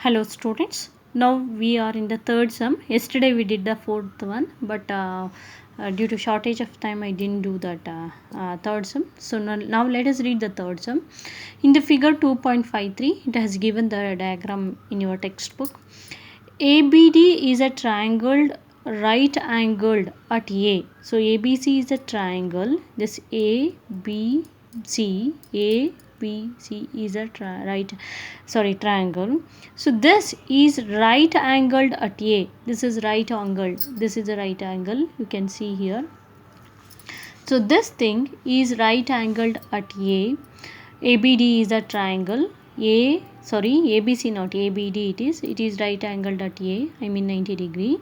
Hello students. Now we are in the third sum. Yesterday we did the fourth one, but due to shortage of time I didn't do that third sum. So now let us read the third sum. In the figure 2.53 it has given the diagram in your textbook. ABD is a triangle right angled at A. So ABC is a triangle. This ABC is a triangle. So this is right angled at A. This is right angled. This is a right angle. You can see here. So this thing is right angled at A. ABD is a triangle. ABC not ABD it is right angled at A, I mean 90 degree.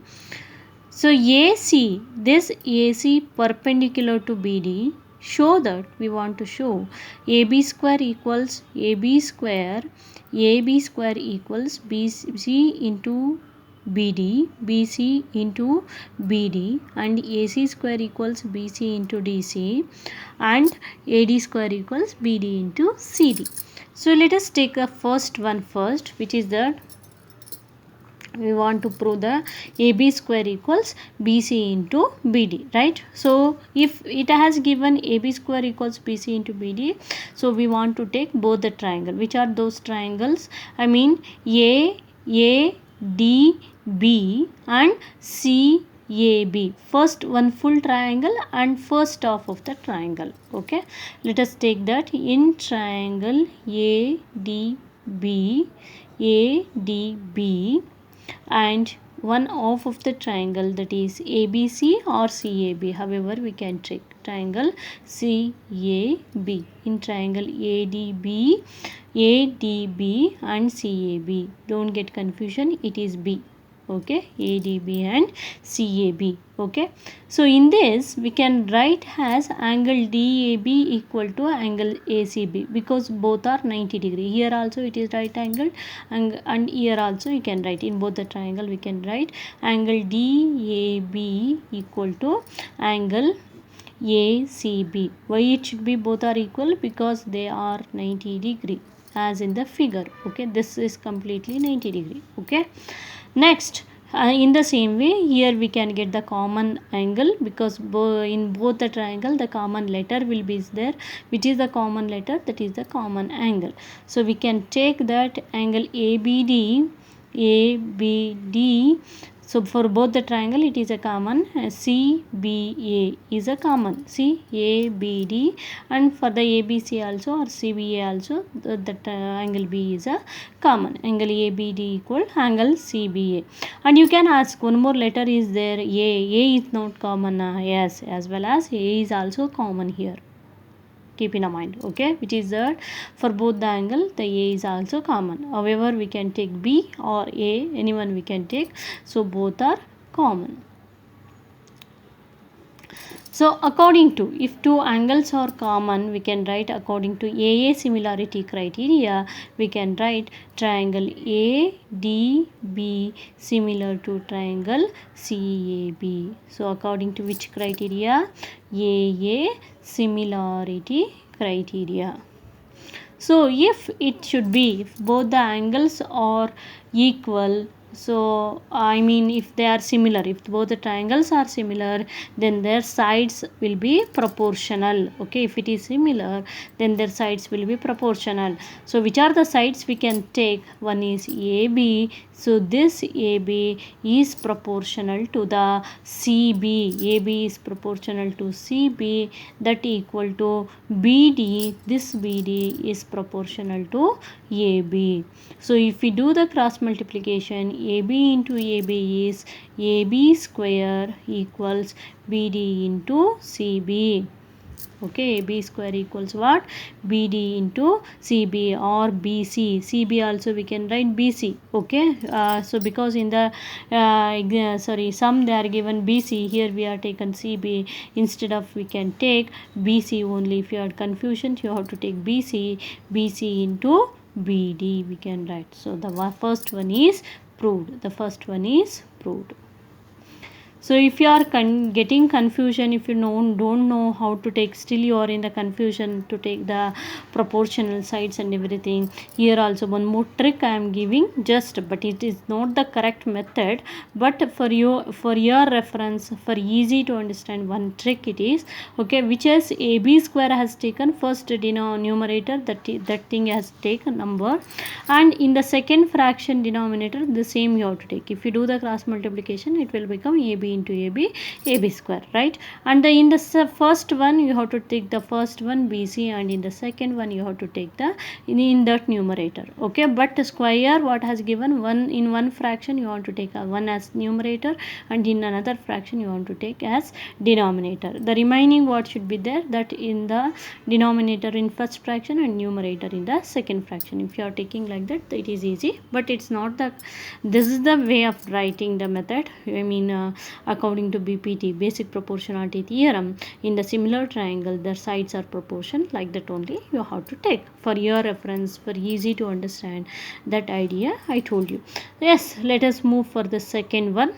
So AC, this AC perpendicular to BD, show that we want to show AB square equals AB square equals BC into BC into BD, and AC square equals BC into DC, and AD square equals BD into CD. So let us take the first one first, which is that we want to prove the AB square equals BC into BD, right? So if it has given AB square equals BC into BD, so we want to take both the triangle. Which are those triangles? I mean ADB and CAB. First one full triangle and first half of the triangle. Okay, let us take that. In triangle ADB and one half of the triangle, that is ABC or CAB, however we can take triangle CAB. In triangle ADB and CAB, don't get confusion, it is B. Okay, ADB and CAB. Okay, so in this we can write as angle DAB equal to angle ACB, because both are 90 degree. Here also it is right angle, and here also you can write, in both the triangle we can write angle DAB equal to angle ACB. Why it should be both are equal? Because they are 90 degree as in the figure. Okay, this is completely 90 degree. Okay, next in the same way here we can get the common angle, because in both the triangle the common letter will be there. Which is the common letter? That is the common angle. So we can take that angle ABD. So for both the triangle it is a common. CBA is a common. CABD, and for the ABC also or CBA also that angle B is a common. Angle ABD equal angle CBA. And you can ask, one more letter is there, A is not common. Yes, as well as A is also common here. Keep in mind. Okay, which is that for both the angle the A is also common. However we can take B or A, anyone we can take. So both are common. So according to, if two angles are common, we can write according to AA similarity criteria, we can write triangle ADB similar to triangle CAB. So according to which criteria? AA similarity criteria. So if it should be, if both the angles are equal, so I mean if they are similar, if both the triangles are similar, then their sides will be proportional. Okay, if it is similar, then their sides will be proportional. So which are the sides we can take? One is AB. So this AB is proportional to the CB. AB is proportional to CB, that equal to BD. This BD is proportional to AB. So if we do the cross multiplication, AB into AB is AB square equals BD into CB. Okay, AB square equals what? BD into CB or BC. CB also we can write BC. Okay, so because in the sum they are given BC, here we are taken CB. Instead of we can take BC only. If you had confusion, you have to take BC into BD we can write. So the first one is proved. So if you are getting confusion, if you don't know how to take, still you are in the confusion to take the proportional sides and everything, here also one more trick I am giving, just, but it is not the correct method, but for your reference, for easy to understand, one trick it is, okay, which is AB square has taken first numerator, that thing has taken number, and in the second fraction denominator the same you have to take. If you do the cross multiplication, it will become AB into AB square, right? And in the first one you have to take the first one BC, and in the second one you have to take the in that numerator, okay? But square what has given, one in one fraction you want to take one as numerator, and in another fraction you want to take as denominator. The remaining what should be there, that in the denominator in first fraction and numerator in the second fraction. If you are taking like that, it is easy, but it's not the, this is the way of writing the method, I mean according to BPT, basic proportionality theorem. In the similar triangle their sides are proportion, like that only you have to take. For your reference, for easy to understand, that idea I told you. Yes, let us move for the second one,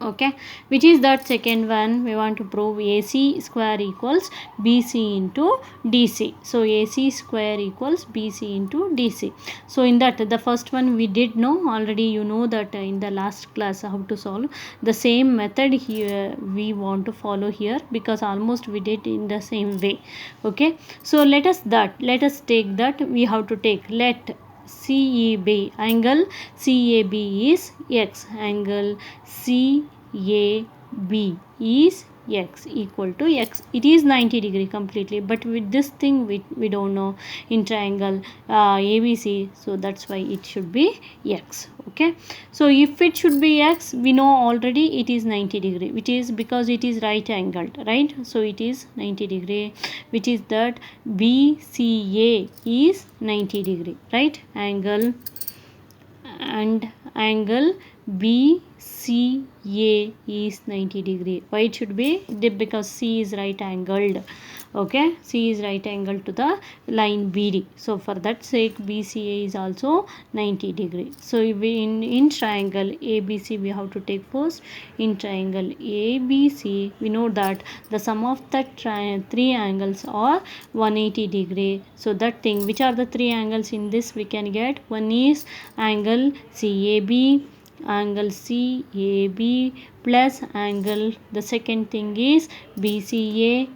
okay, which is that second one. We want to prove AC square equals BC into DC. So AC square equals BC into DC. So in that, the first one we did know already, you know that in the last class how to solve. The same method here we want to follow here, because almost we did in the same way, okay? So let us take that, we have to take, let CEB, angle CAB is X, angle CAB is X equal to X. It is 90 degree completely, but with this thing we don't know in triangle ABC, so that's why it should be X, okay? So if it should be X, we know already it is 90 degree, which is because it is right angled, right? So it is 90 degree, which is that BCA is 90 degree, right? Angle BCA is 90 degree. Why it should be? Because C is right angled, okay? C is right angled to the line BD. So for that sake, BCA is also 90 degree. So in triangle ABC we have to take first. In triangle ABC, we know that the sum of the three angles are 180 degree. So that thing, which are the three angles in this we can get? One is angle CAB, angle CAB plus angle, the second thing is BCA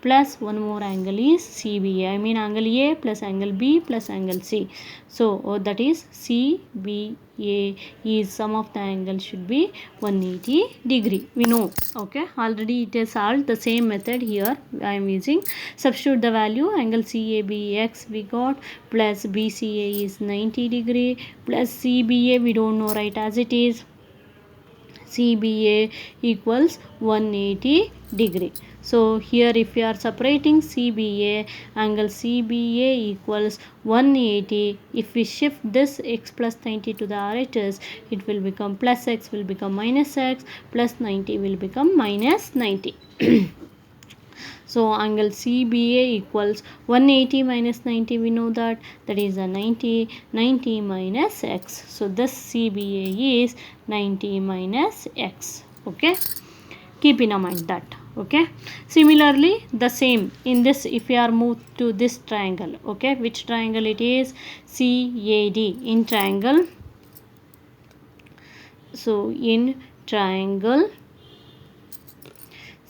plus one more angle is CBA, I mean angle A plus angle B plus angle C. So that is CBA is sum of the angles should be 180 degree, we know, okay? Already it is all the same method here I am using. Substitute the value, angle CAB X we got, plus BCA is 90 degree, plus CBA we don't know, right, as it is. CBA equals 180 degree. So here if you are separating CBA, angle CBA equals 180. If we shift this X plus 90 to the RHS, it will become plus X will become minus X, plus 90 will become minus 90. So angle CBA equals 180 minus 90, we know that is a 90 minus X. So this CBA is 90 minus X, okay? Keep in mind that, okay? Similarly, the same in this, if we are moved to this triangle, okay? Which triangle it is? CAD. In triangle, so in triangle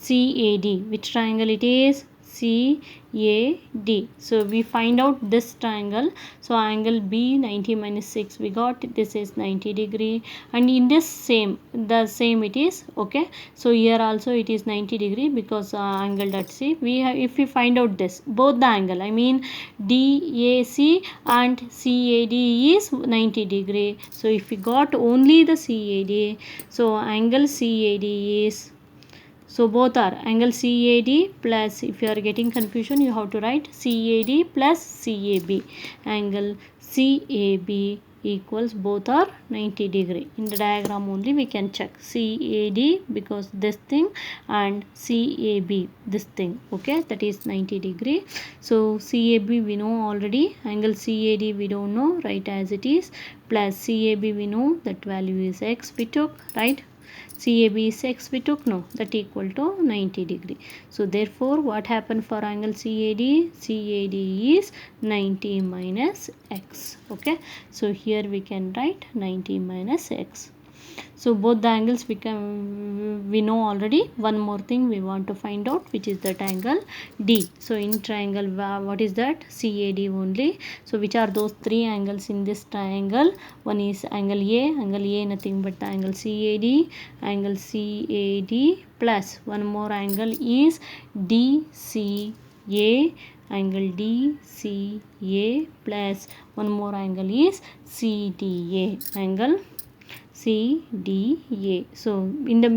CAD, which triangle it is? CAD. So we find out this triangle. So angle B 90 minus 6 we got, this is 90 degree, and in this the same it is, okay? So here also it is 90 degree, because angle that C we have, if we find out this both the angle, I mean DAC and CAD is 90 degree. So if we got only the CAD, so angle CAD is, so both are angle CAD plus, if you are getting confusion you have to write CAD plus CAB, angle CAB equals both are 90 degree. In the diagram only we can check CAD because this thing and CAB this thing, okay, that is 90 degree. So CAB we know already, angle CAD we don't know, right, as it is, plus CAB we know that value is x we took, right. CAB is x we took, no, that equal to 90 degree. So therefore what happened for angle CAD? CAD is 90 minus x, okay. So here we can write 90 minus x. So both the angles we know already. One more thing we want to find out, which is that angle D. So in triangle, what is that? CAD only. So which are those three angles in this triangle? One is angle A nothing but the angle angle CAD plus one more angle is DCA, angle DCA plus one more angle is CDA, angle CDA. So in the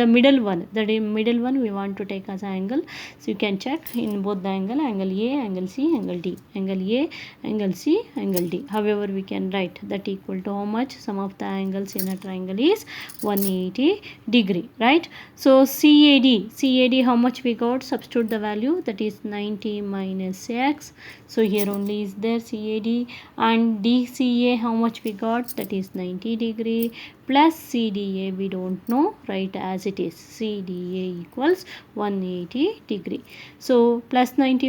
middle one, middle one we want to take as angle. So you can check in both the angle A, angle C, angle D, angle A, angle C, angle D. However, we can write that equal to how much? Sum of the angles in a triangle is 180 degree, right? So CAD how much we got? Substitute the value, that is 90 minus x. So here only is there CAD, and DCA how much we got? That is 90 degree plus CDA we don't know, right, as it is. CDA equals 180 degree. So plus 90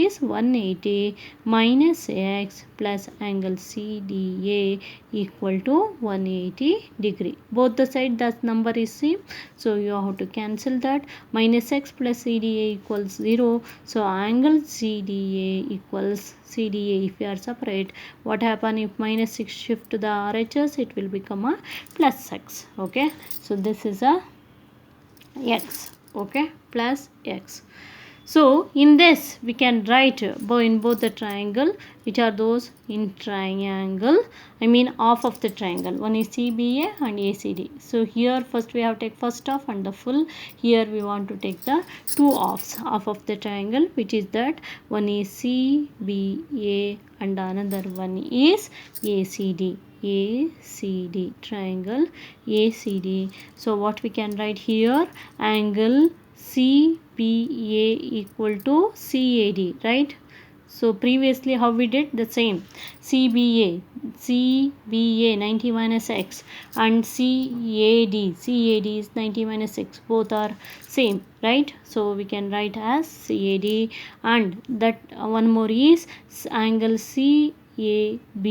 is 180 minus x plus angle CDA equal to 180 degree. Both the side that number is same. So you have to cancel that. Minus x plus CDA equals 0. So angle CDA equals CDA. If you are separate, what happen if minus 6 shift to the RHS? It will become a plus x, okay. So this is a x, okay, plus x. So in this we can write in both the triangle, which are those in triangle, I mean half of the triangle. One is CBA and ACD. So here first we have to take first half and the full. Here we want to take the two halves, half of the triangle, which is that one is CBA and another one is ACD. ACD, triangle ACD. So what we can write here? Angle CBA equal to CAD, right? So previously how we did? The same. CBA 90 minus x and CAD is 90 minus x. Both are same, right? So we can write as CAD, and that one more is angle CAB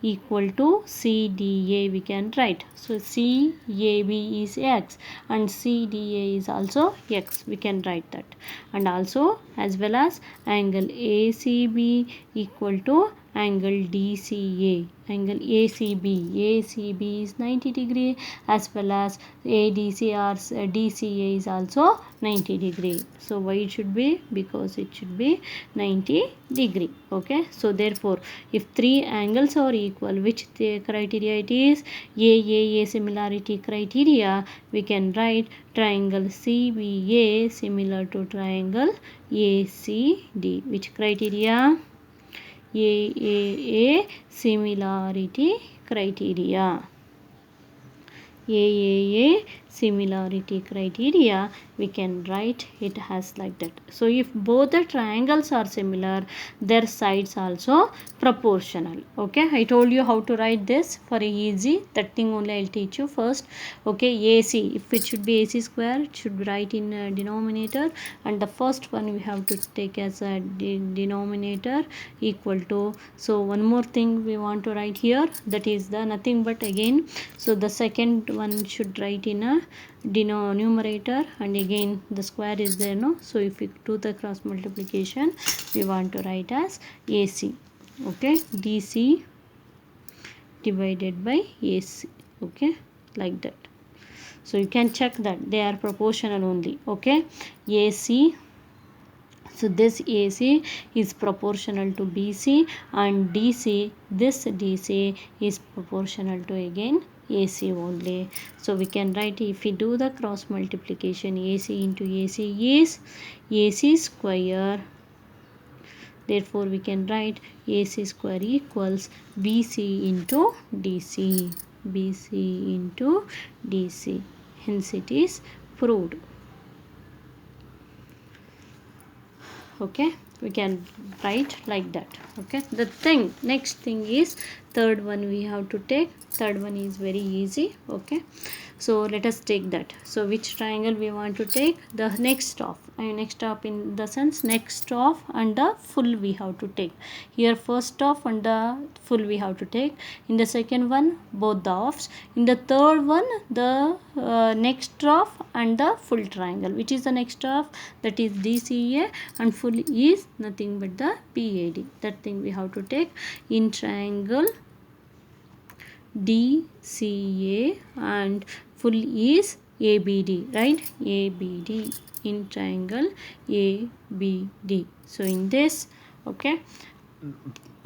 equal to CDA we can write. So CAB is x and CDA is also x, we can write that. And also as well as angle ACB equal to angle DCA, angle ACB is 90 degree, as well as ADC or DCA is also 90 degree. So why it should be? Because it should be 90 degree, okay. So therefore if three angles are equal, which the criteria it is? AAA similarity criteria. We can write triangle CBA similar to triangle ACD. Which criteria? AAA similarity criteria. AAA similarity criteria, we can write it as like that. So if both the triangles are similar, their sides also proportional, okay. I told you how to write this for easy, that thing only I'll teach you first, okay. AC, if it should be AC square, it should write in a denominator, and the first one we have to take as a denominator equal to. So one more thing we want to write here, that is the nothing but again, so the second one should write in a numerator, and again the square is there, no. So if we do the cross multiplication, we want to write as AC, okay, DC divided by AC, okay, like that. So you can check that they are proportional only, okay. AC, so this AC is proportional to BC, and DC, this DC is proportional to again AC only. So we can write, if we do the cross multiplication, AC into AC is AC square Therefore we can write AC square equals BC into DC. BC into DC. Hence it is proved. Okay, we can write like that. Okay, the next thing is third one we have to take. Third one is very easy. Okay, so let us take that. So which triangle we want to take? The next of, next of in the sense next of and the full we have to take. Here first of and the full we have to take. In the second one both the offs. In the third one the next of and the full triangle. Which is the next of? That is DCA, and full is nothing but the PAD. That thing we have to take in triangle DCA, and full is ABD, right? ABD in triangle ABD. So in this, okay,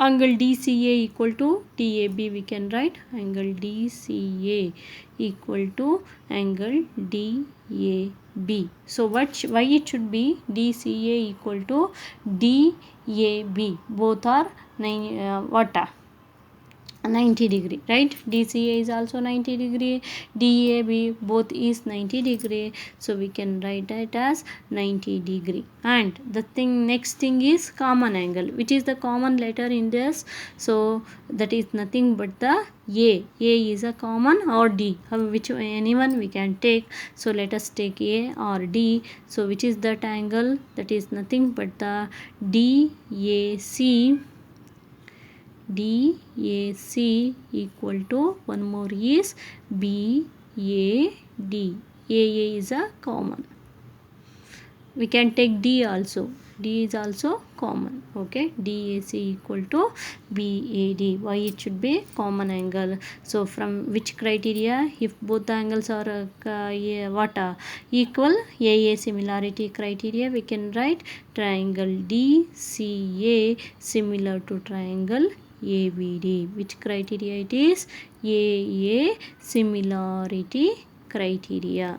angle DCA equal to DAB, we can write angle DCA equal to angle DAB. So why it should be DCA equal to DAB? Both are 90 degree, right? DCA is also 90 degree, DAB both is 90 degree, so we can write that as 90 degree. And the next thing is common angle. Which is the common letter in this? So that is nothing but the A. A is a common, or D, which anyone we can take. So let us take A or D. So which is that angle? That is nothing but the DAC. DAC equal to, one more is BAD. AA is a common. We can take D also. D is also common. Okay, DAC equal to BAD. Why it should be common angle? So from which criteria? If both the angles are equal, AA similarity criteria, we can write triangle DCA similar to triangle ABD. Which criteria it is? AA similarity criteria.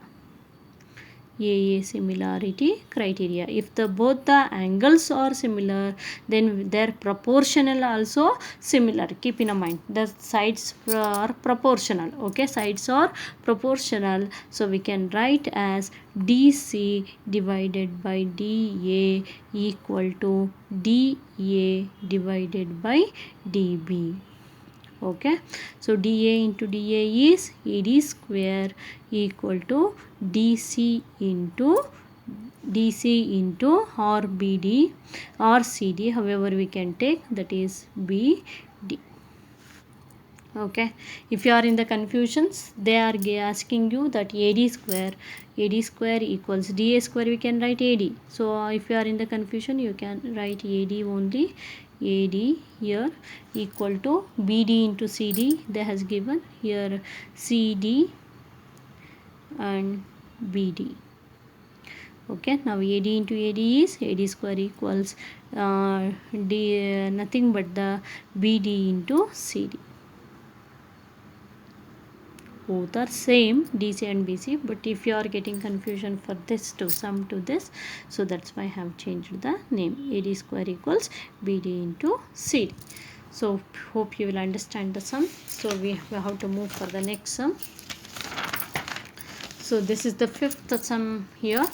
AA similarity criteria. If both the angles are similar, then their proportional also similar. Keep in mind, the sides are proportional. Okay, sides are proportional. So we can write as DC divided by DA equal to DA divided by DB. Okay, so DA into DA is AD square equal to DC into or BD or CD, however we can take, that is BD. Okay, if you are in the confusions, they are asking you that AD square equals DA square, we can write AD. So if you are in the confusion, you can write AD only. AD here equal to BD into CD. They has given here CD and BD. Okay, now AD into AD is AD square equals nothing but the BD into CD. Both are same, DC and BC, but if you are getting confusion for this to sum to this, so that's why I have changed the name. AD square equals BD into CD. So hope you will understand the sum. So we have to move for the next sum. So this is the fifth sum here,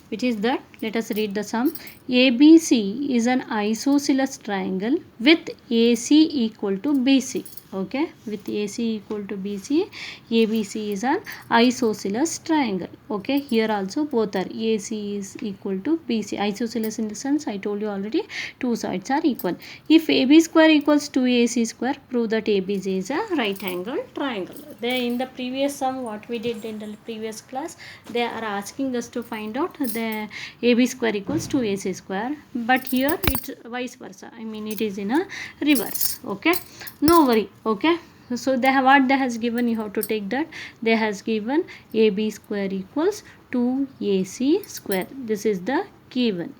which is that, let us read the sum. ABC is an isosceles triangle with AC equal to BC. Okay, with AC equal to BC, ABC is an isosceles triangle. Okay, here also both are, AC is equal to BC. Isosceles in the sense, I told you already, two sides are equal. If AB square equals 2AC square, prove that ABC is a right angle triangle. They, in the previous sum, what we did in the previous class, they are asking us to find out the AB square equals 2AC square, but here it's vice versa. I mean, it is in a reverse. Okay, no worry. Okay, so they have, what they has given, you have to take that. They has given AB square equals 2AC square. This is the given.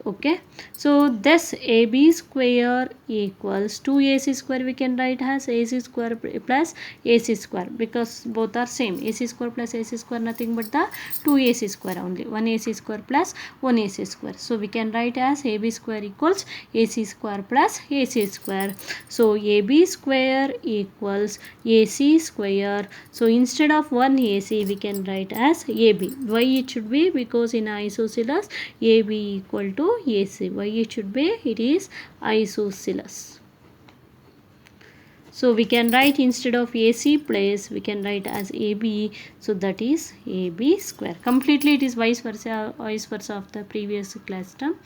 Okay, so this AB square equals 2AC square we can write as AC square plus AC square, because both are same. AC square plus AC square nothing but the 2AC square only. 1 AC square plus 1 AC square. So we can write as AB square equals AC square plus AC square. So AB square equals AC square. So instead of 1 AC we can write as AB. Why it should be? Because in isosceles AB equal to AC. Why it should be? It is isosceles. So we can write instead of AC place we can write as AB. So that is AB square. Completely it is vice versa of the previous class term.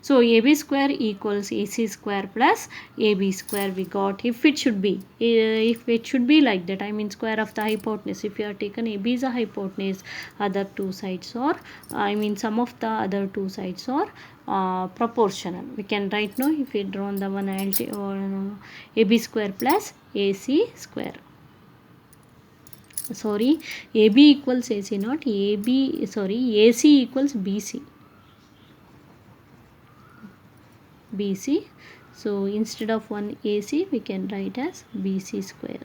So AB square equals AC square plus AB square we got. If it should be like that, I mean square of the hypotenuse. If you are taken AB is a hypotenuse, other two sides are, I mean sum of the other two sides are proportional. We can write now if we draw the one AB square plus AC square. Sorry, AB equals AC, not AB. Sorry, AC equals BC. BC. So instead of 1 AC, we can write as BC square.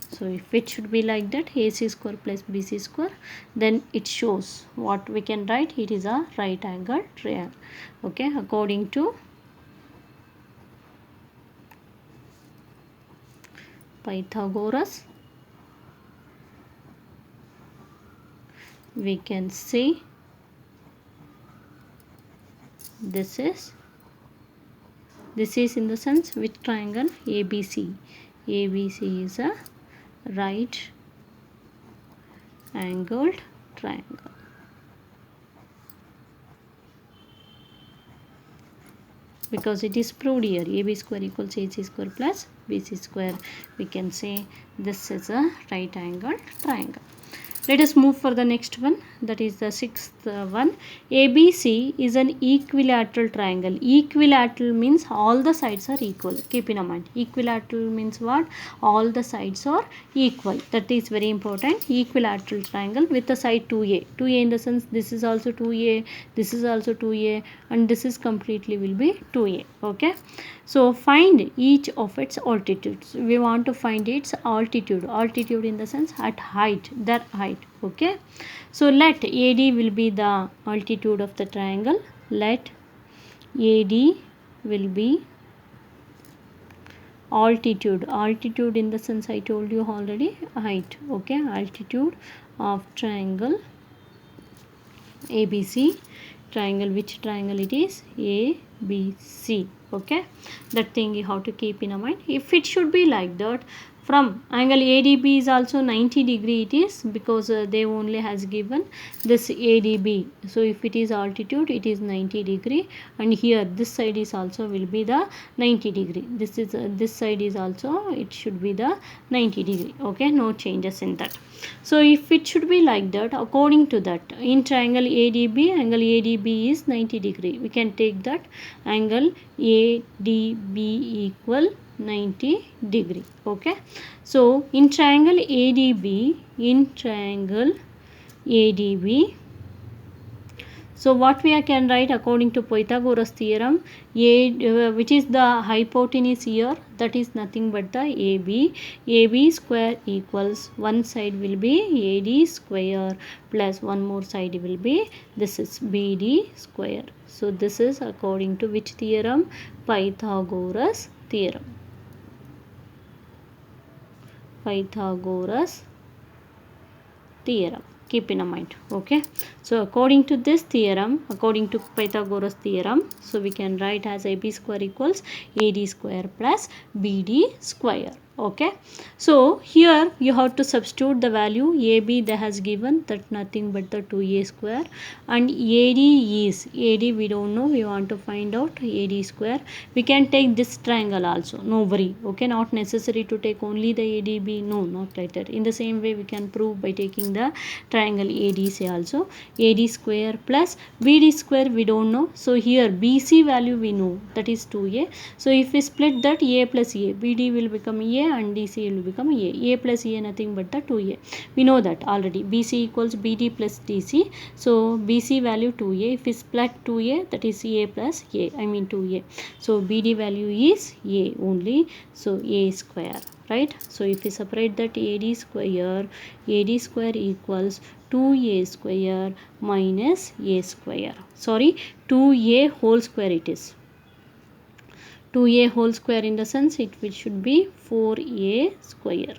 So if it should be like that, AC square plus BC square, then it shows what we can write. It is a right angle triangle. Okay, according to Pythagoras, we can say this is in the sense which triangle? ABC. ABC is a right angled triangle. Because it is proved here, AB square equals AC square plus BC square, we can say this is a right angled triangle. Let us move for the next one, that is the sixth one. ABC is an equilateral triangle. Equilateral means all the sides are equal. Keep in mind, equilateral means what? All the sides are equal. That is very important. Equilateral triangle with the side 2A. 2A in the sense this is also 2A, this is also 2A, and this is completely will be 2A. Okay. So find each of its altitudes. We want to find its altitude. Altitude in the sense at height, their height. Okay. So let AD will be the altitude of the triangle. Let AD will be altitude. Altitude in the sense I told you already, height. Okay. Altitude of triangle ABC. Triangle, which triangle it is? ABC. Okay, that thing you have to keep in mind. If it should be like that, from angle ADB is also 90 degree it is, because they only has given this ADB. So if it is altitude, it is 90 degree, and here this side is also will be the 90 degree. This is this side is also, it should be the 90 degree. Okay, no changes in that. So if it should be like that, according to that, in triangle ADB, angle ADB is 90 degree. We can take that angle ADB equal 90 degree. Okay, so in triangle ADB, so what we can write according to Pythagoras theorem, which is the hypotenuse here, that is nothing but the AB. AB square equals, one side will be AD square plus one more side will be, this is BD square. So this is according to which theorem? Pythagoras theorem. Pythagoras theorem. Keep in mind. Okay, so according to this theorem, according to Pythagoras theorem, so we can write as AB square equals AD square plus BD square. Okay, so here you have to substitute the value. AB that has given that nothing but the 2A square, and AD is, AD we don't know, we want to find out AD square. We can take this triangle also, no worry. Okay, not necessary to take only the ADB, no, not like that. In the same way we can prove by taking the triangle ADC also. AD square plus BD square we don't know, so here BC value we know, that is 2A. So if we split that, A plus A, BD will become A and DC will become A plus A nothing but the 2A. We know that already. BC equals BD plus DC. So BC value 2A. If we split 2A, that is A plus A. I mean 2A. So BD value is A only. So A square. Right? So if we separate that AD square equals 2A square minus A square. Sorry, 2A whole square it is. 2A whole square in the sense it should be 4A square.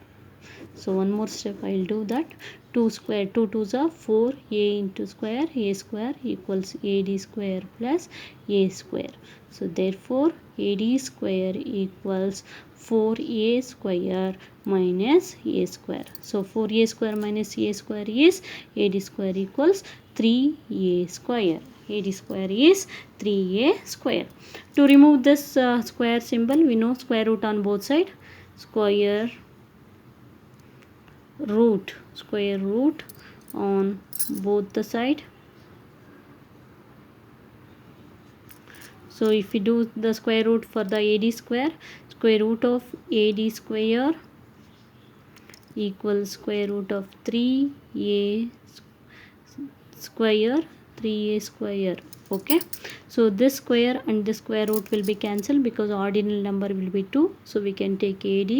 So one more step I will do that. 2 square, 2 2s are 4, A into square, A square equals AD square plus A square. So therefore AD square equals 4A square minus A square. So 4A square minus A square is AD square equals 3A square. AD square is 3A square. To remove this square symbol, we know square root on both sides. Square root on both the side. So if we do the square root for the AD square root of AD square equals square root of 3A square, 3A square. Okay, so this square and this square root will be cancelled because ordinal number will be 2. So we can take AD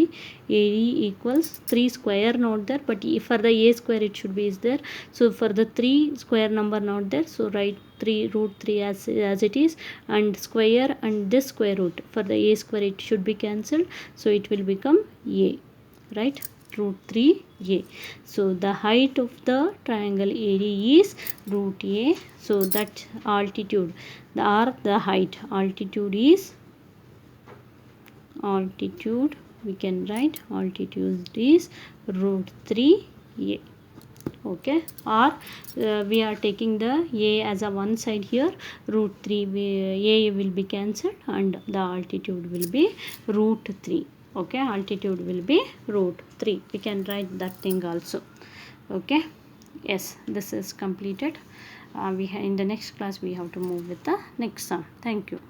equals 3 square not there, but for the A square it should be is there. So for the 3 square number not there, so write 3 root 3 as it is, and square and this square root for the A square it should be cancelled. So it will become A, right? Root 3A. So the height of the triangle AD is root A. So that altitude, the height, altitude is, we can write altitude is root 3A. Okay, or we are taking the A as a one side here, root 3 A will be cancelled and the altitude will be root 3. Okay, altitude will be root 3. We can write that thing also. Okay, yes, this is completed. In the next class we have to move with the next sum. Thank you.